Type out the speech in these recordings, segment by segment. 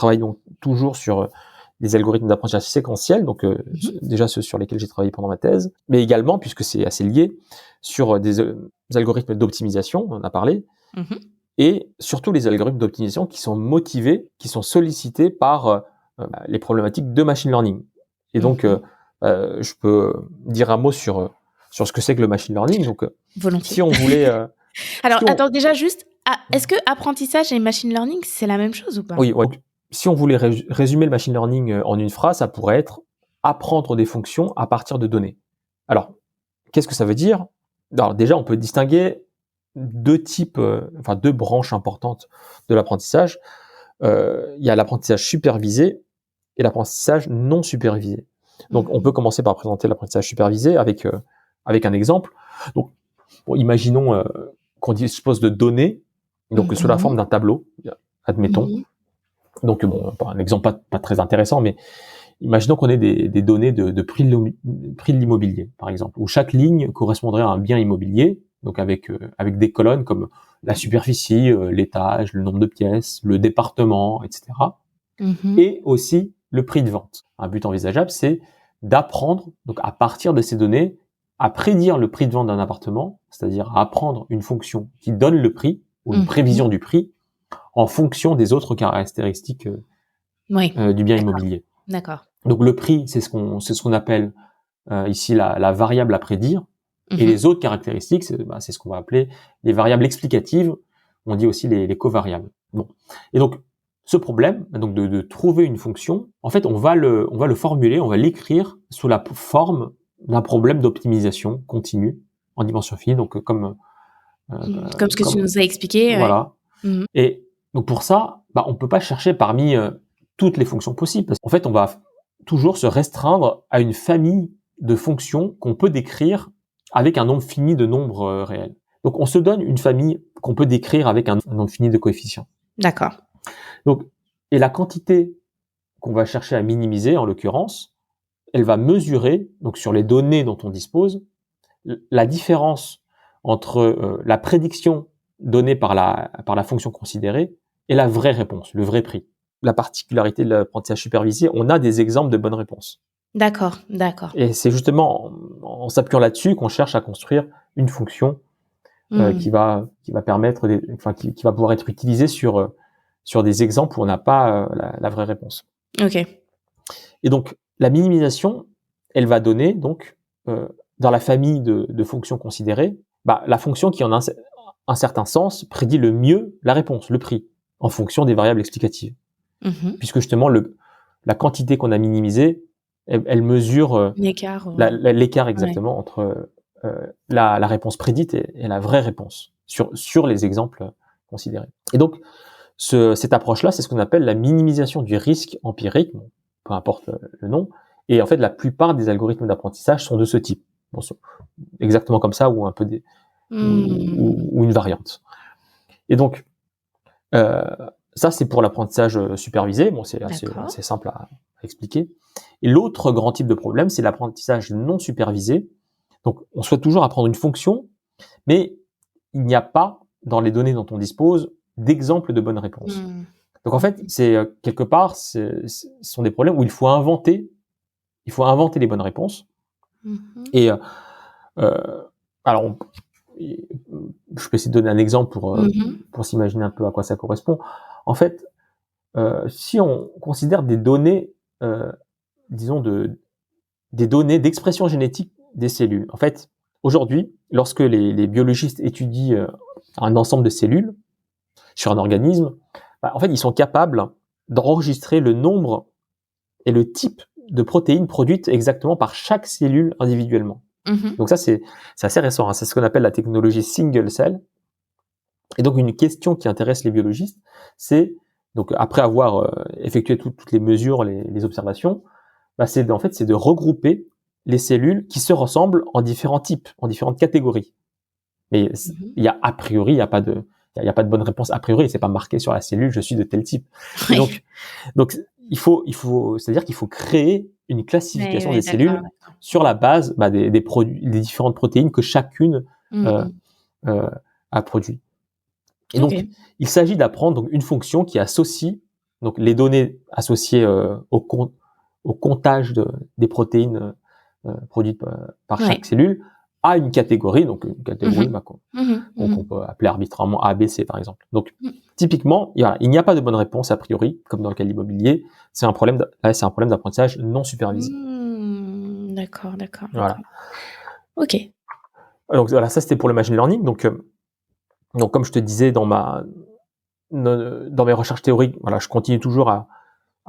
travaille donc toujours sur des algorithmes d'apprentissage séquentiel, donc déjà ceux sur lesquels j'ai travaillé pendant ma thèse, mais également, puisque c'est assez lié, sur des algorithmes d'optimisation, on en a parlé, et surtout les algorithmes d'optimisation qui sont motivés, qui sont sollicités par les problématiques de machine learning. Et donc, je peux dire un mot sur ce que c'est que le machine learning. Donc, volontiers. Si on voulait... Alors, attends, déjà juste, est-ce que apprentissage et machine learning, c'est la même chose ou pas? Oui, ouais. Si on voulait résumer le machine learning en une phrase, ça pourrait être apprendre des fonctions à partir de données. Alors, qu'est-ce que ça veut dire? Alors déjà, on peut distinguer deux branches importantes de l'apprentissage. Il y a l'apprentissage supervisé et l'apprentissage non supervisé. Donc, on peut commencer par présenter l'apprentissage supervisé avec un exemple. Donc, imaginons qu'on dispose de données, donc sous la forme d'un tableau, admettons. Donc, un exemple pas très intéressant, mais imaginons qu'on ait des données de prix de l'immobilier, par exemple, où chaque ligne correspondrait à un bien immobilier, donc avec des colonnes comme la superficie, l'étage, le nombre de pièces, le département, etc. Et aussi le prix de vente. Un but envisageable, c'est d'apprendre, donc à partir de ces données, à prédire le prix de vente d'un appartement, c'est-à-dire à apprendre une fonction qui donne le prix, ou une prévision du prix, en fonction des autres caractéristiques du bien immobilier. D'accord. Donc le prix, c'est ce qu'on appelle ici la variable à prédire, et les autres caractéristiques, c'est ce qu'on va appeler les variables explicatives. On dit aussi les covariables. Bon, et donc ce problème, donc de trouver une fonction, en fait, on va le formuler, on va l'écrire sous la forme d'un problème d'optimisation continue en dimension finie, donc comme ce que tu nous as expliqué. Voilà. Et donc pour ça, on peut pas chercher parmi toutes les fonctions possibles, parce qu'en fait, on va toujours se restreindre à une famille de fonctions qu'on peut décrire avec un nombre fini de nombres réels. Donc on se donne une famille qu'on peut décrire avec un nombre fini de coefficients. D'accord. Donc, et la quantité qu'on va chercher à minimiser, en l'occurrence, elle va mesurer, donc sur les données dont on dispose, la différence entre la prédiction donnée par la fonction considérée et la vraie réponse, le vrai prix. La particularité de l'apprentissage supervisé, on a des exemples de bonnes réponses. D'accord. Et c'est justement en s'appuyant là-dessus qu'on cherche à construire une fonction qui va permettre, qui va pouvoir être utilisée sur des exemples où on n'a pas la vraie réponse. Ok. Et donc, la minimisation, elle va donner, donc, dans la famille de fonctions considérées, la fonction qui, en un certain sens, prédit le mieux la réponse, le prix, en fonction des variables explicatives. Puisque justement, la quantité qu'on a minimisée, elle mesure l'écart exactement entre la réponse prédite et la vraie réponse sur les exemples considérés. Et donc, cette approche-là, c'est ce qu'on appelle la minimisation du risque empirique, peu importe le nom, et en fait, la plupart des algorithmes d'apprentissage sont de ce type. Bon, exactement comme ça, ou un peu ou une variante. Et donc, ça, c'est pour l'apprentissage supervisé. Bon, c'est assez simple à expliquer. Et l'autre grand type de problème, c'est l'apprentissage non supervisé. Donc, on souhaite toujours apprendre une fonction, mais il n'y a pas, dans les données dont on dispose, d'exemples de bonnes réponses. Donc, en fait, c'est quelque part, ce sont des problèmes où il faut inventer les bonnes réponses. Et alors, je peux essayer de donner un exemple pour s'imaginer un peu à quoi ça correspond. En fait, si on considère des données, disons des données d'expression génétique des cellules. En fait, aujourd'hui, lorsque les biologistes étudient un ensemble de cellules sur un organisme, en fait, ils sont capables d'enregistrer le nombre et le type de protéines produites exactement par chaque cellule individuellement. Donc ça, c'est assez récent, hein. C'est ce qu'on appelle la technologie single cell. Et donc, une question qui intéresse les biologistes, c'est, donc après avoir effectué toutes les mesures, les observations, c'est de regrouper les cellules qui se ressemblent en différents types, en différentes catégories. Mais il y a a priori, il y a pas de bonne réponse a priori, c'est pas marqué sur la cellule, je suis de tel type. Et donc il faut, c'est-à-dire qu'il faut créer une classification des cellules sur la base des différentes protéines que chacune a produit. Et donc, il s'agit d'apprendre donc une fonction qui associe donc les données associées au comptage des protéines produites par chaque cellule, à une catégorie, donc une catégorie qu'on peut appeler arbitrairement A, B, C par exemple. Donc typiquement, il n'y a pas de bonne réponse a priori, comme dans le cas de l'immobilier. C'est un problème d'apprentissage non supervisé. D'accord. Voilà. Ok. Donc voilà, ça c'était pour le machine learning. Donc comme je te disais dans mes recherches théoriques, voilà, je continue toujours à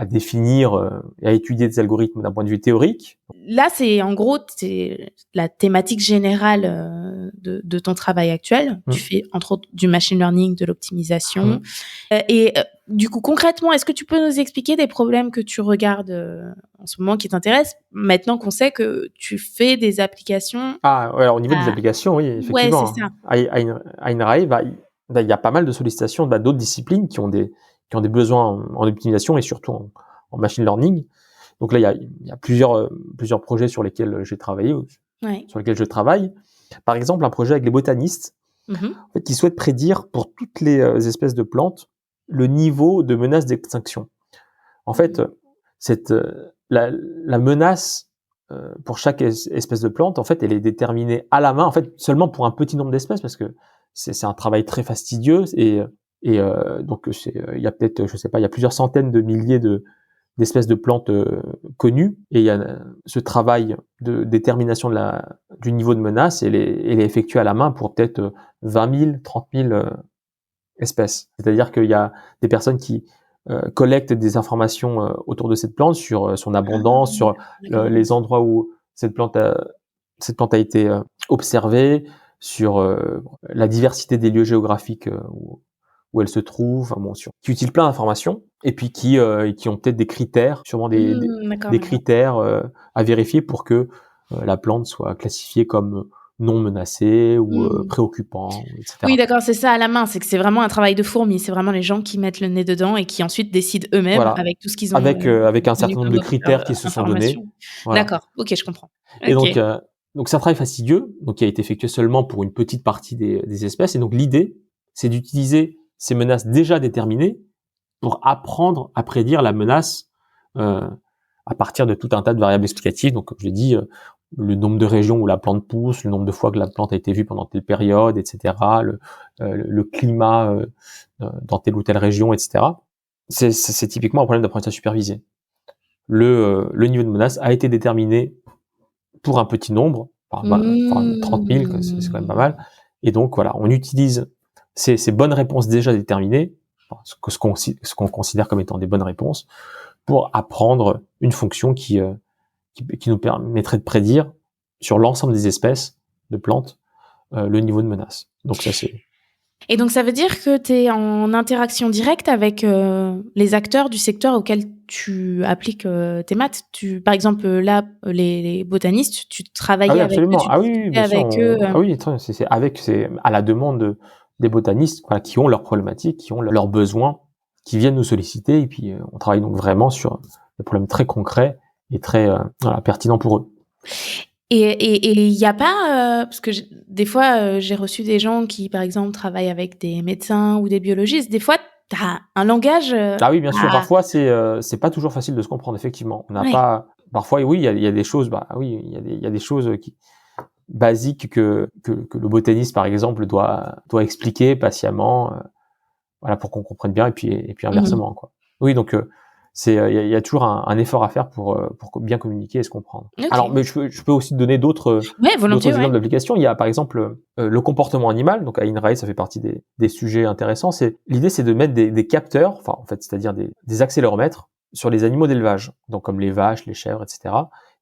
définir et à étudier des algorithmes d'un point de vue théorique. Là, c'est en gros, c'est la thématique générale de ton travail actuel. Tu fais entre autres du machine learning, de l'optimisation. Du coup, concrètement, est-ce que tu peux nous expliquer des problèmes que tu regardes en ce moment qui t'intéressent, maintenant qu'on sait que tu fais des applications? Ah, ouais, alors au niveau des applications, oui, effectivement. Ouais, c'est ça. À INRAE, il y a pas mal de sollicitations d'autres disciplines qui ont des besoins en optimisation et surtout en machine learning. Donc là, il y a plusieurs projets sur lesquels j'ai travaillé, sur lesquels je travaille. Par exemple, un projet avec les botanistes, en fait, qui souhaitent prédire pour toutes les espèces de plantes le niveau de menace d'extinction. En fait, la menace pour chaque espèce de plante, en fait, elle est déterminée à la main, en fait, seulement pour un petit nombre d'espèces, parce que c'est un travail très fastidieux et donc il y a peut-être, je sais pas, il y a plusieurs centaines de milliers d'espèces de plantes connues, et il y a ce travail de détermination du niveau de menace, elle est effectuée à la main pour peut-être 20 000, 30 000 espèces. C'est-à-dire qu'il y a des personnes qui collectent des informations autour de cette plante sur son abondance, sur les endroits où cette plante a été observée, sur la diversité des lieux géographiques où elle se trouve, qui utilisent plein d'informations, et puis qui ont peut-être des critères, sûrement des critères à vérifier pour que la plante soit classifiée comme non menacée ou préoccupant, etc. Oui, d'accord, c'est ça à la main, c'est que c'est vraiment un travail de fourmi, c'est vraiment les gens qui mettent le nez dedans et qui ensuite décident eux-mêmes avec tout ce qu'ils ont avec un certain nombre de critères qui se sont donnés. Voilà. D'accord, ok, je comprends. Et donc c'est un travail fastidieux, donc qui a été effectué seulement pour une petite partie des espèces, et donc l'idée, c'est d'utiliser ces menaces déjà déterminées pour apprendre à prédire la menace à partir de tout un tas de variables explicatives. Donc, comme je l'ai dit, le nombre de régions où la plante pousse, le nombre de fois que la plante a été vue pendant telle période, etc., le climat dans telle ou telle région, etc. C'est typiquement un problème d'apprentissage supervisé. Le niveau de menace a été déterminé pour un petit nombre, 30 000, c'est quand même pas mal. Et donc, voilà, on utilise ces bonnes réponses déjà déterminées, ce qu'on considère comme étant des bonnes réponses, pour apprendre une fonction qui nous permettrait de prédire sur l'ensemble des espèces de plantes le niveau de menace. Donc ça, c'est... Et donc ça veut dire que tu es en interaction directe avec les acteurs du secteur auquel tu appliques tes maths. Par exemple, là, les botanistes, tu travaillais avec eux, tu discutais avec eux. Ah oui, c'est à la demande des botanistes, voilà, qui ont leurs problématiques, qui ont leurs besoins, qui viennent nous solliciter, et puis on travaille donc vraiment sur des problèmes très concrets et très pertinents pour eux. Et il y a pas parce que des fois j'ai reçu des gens qui par exemple travaillent avec des médecins ou des biologistes. Des fois tu as un langage ah oui, bien sûr, parfois c'est pas toujours facile de se comprendre, effectivement. On n'a pas parfois, oui, il y a des choses, oui, il y a des choses basiques que le botaniste par exemple doit expliquer patiemment, voilà, pour qu'on comprenne bien, et puis inversement, quoi. Oui, donc il y a toujours un effort à faire pour bien communiquer et se comprendre. Okay. Alors, mais je peux aussi te donner d'autres exemples d'applications. Il y a par exemple le comportement animal. Donc à INRAE, ça fait partie des sujets intéressants. L'idée, c'est de mettre des capteurs, enfin en fait, c'est-à-dire des accéléromètres sur les animaux d'élevage, donc comme les vaches, les chèvres, etc.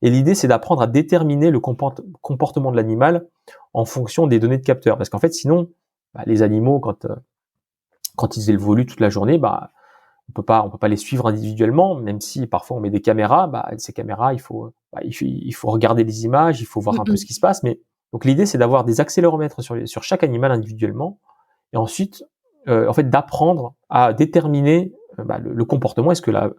Et l'idée, c'est d'apprendre à déterminer le comportement de l'animal en fonction des données de capteurs, parce qu'en fait, sinon, les animaux, quand ils évoluent toute la journée, on peut pas les suivre individuellement, même si parfois on met des caméras. Ces caméras, il faut regarder les images, il faut voir un peu ce qui se passe. Mais donc l'idée, c'est d'avoir des accéléromètres sur chaque animal individuellement, et ensuite, en fait, d'apprendre à déterminer le comportement. Est-ce que la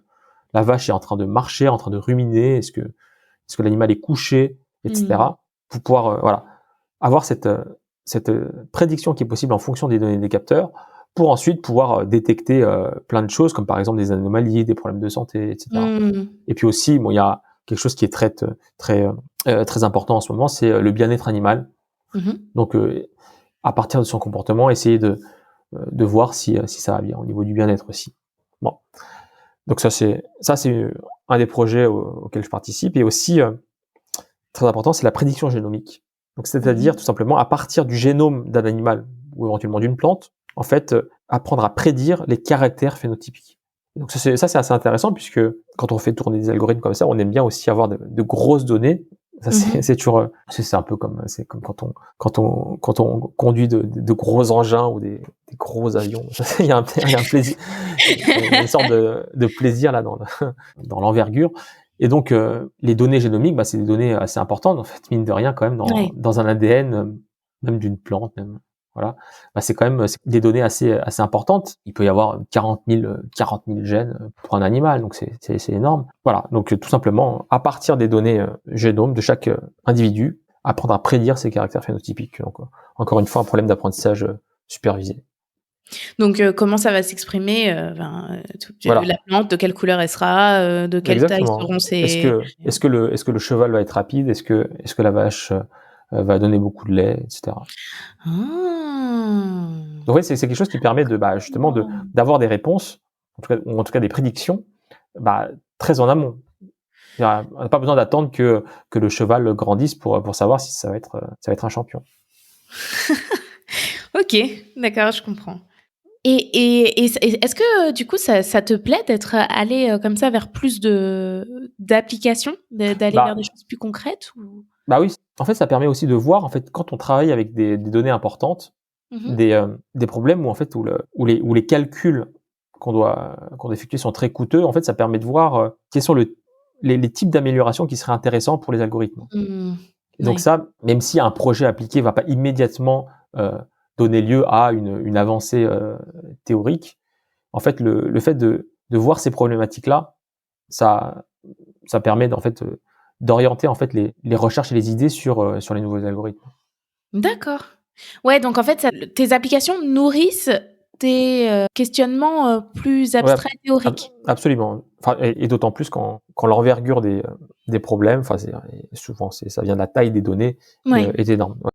vache est en train de marcher, en train de ruminer? Est-ce que l'animal est couché, etc. Pour pouvoir avoir cette prédiction qui est possible en fonction des données des capteurs, pour ensuite pouvoir détecter plein de choses, comme par exemple des anomalies, des problèmes de santé, etc. Et puis aussi, bon, il y a quelque chose qui est très important en ce moment, c'est le bien-être animal. Donc, à partir de son comportement, essayer de voir si ça va bien au niveau du bien-être aussi. Bon, donc ça c'est un des projets auxquels je participe. Et aussi très important, c'est la prédiction génomique. Donc c'est-à-dire tout simplement à partir du génome d'un animal ou éventuellement d'une plante, en fait, apprendre à prédire les caractères phénotypiques. Donc ça c'est assez intéressant, puisque quand on fait tourner des algorithmes comme ça, on aime bien aussi avoir de grosses données. Ça c'est toujours c'est un peu comme quand on conduit de gros engins ou des gros avions. Il y a un plaisir, il y a une sorte de plaisir là dans l'envergure. Et donc les données génomiques, c'est des données assez importantes en fait, mine de rien, quand même, dans un ADN, même d'une plante, même. Voilà, c'est quand même des données assez importantes. Il peut y avoir 40 000 gènes pour un animal, donc c'est énorme. Voilà, donc tout simplement, à partir des données génome de chaque individu, apprendre à prédire ses caractères phénotypiques. Donc, encore une fois, un problème d'apprentissage supervisé. Donc, comment ça va s'exprimer, voilà. La plante, de quelle couleur elle sera, de quelle taille seront ses... Est-ce que le cheval va être rapide? Est-ce que la vache va donner beaucoup de lait, etc. Donc ouais, c'est quelque chose qui permet justement d'avoir des réponses, en tout cas des prédictions, très en amont. On n'a pas besoin d'attendre que le cheval grandisse pour savoir si ça va être un champion. Ok, d'accord, je comprends. Et est-ce que du coup ça te plaît d'être allé comme ça vers plus d'applications, d'aller vers des choses plus concrètes ou... oui, en fait ça permet aussi de voir, en fait, quand on travaille avec des données importantes, des problèmes où les calculs qu'on doit effectuer sont très coûteux. En fait, ça permet de voir quels sont les types d'améliorations qui seraient intéressants pour les algorithmes. Et donc ça, même si un projet appliqué va pas immédiatement donner lieu à une avancée théorique, en fait, le fait de voir ces problématiques-là, ça permet en fait d'orienter en fait les recherches et les idées sur les nouveaux algorithmes. D'accord. Ouais, donc en fait, tes applications nourrissent tes questionnements plus abstraits, théoriques. Absolument. Et d'autant plus quand l'envergure des problèmes, souvent ça vient de la taille des données, est énorme. Ouais.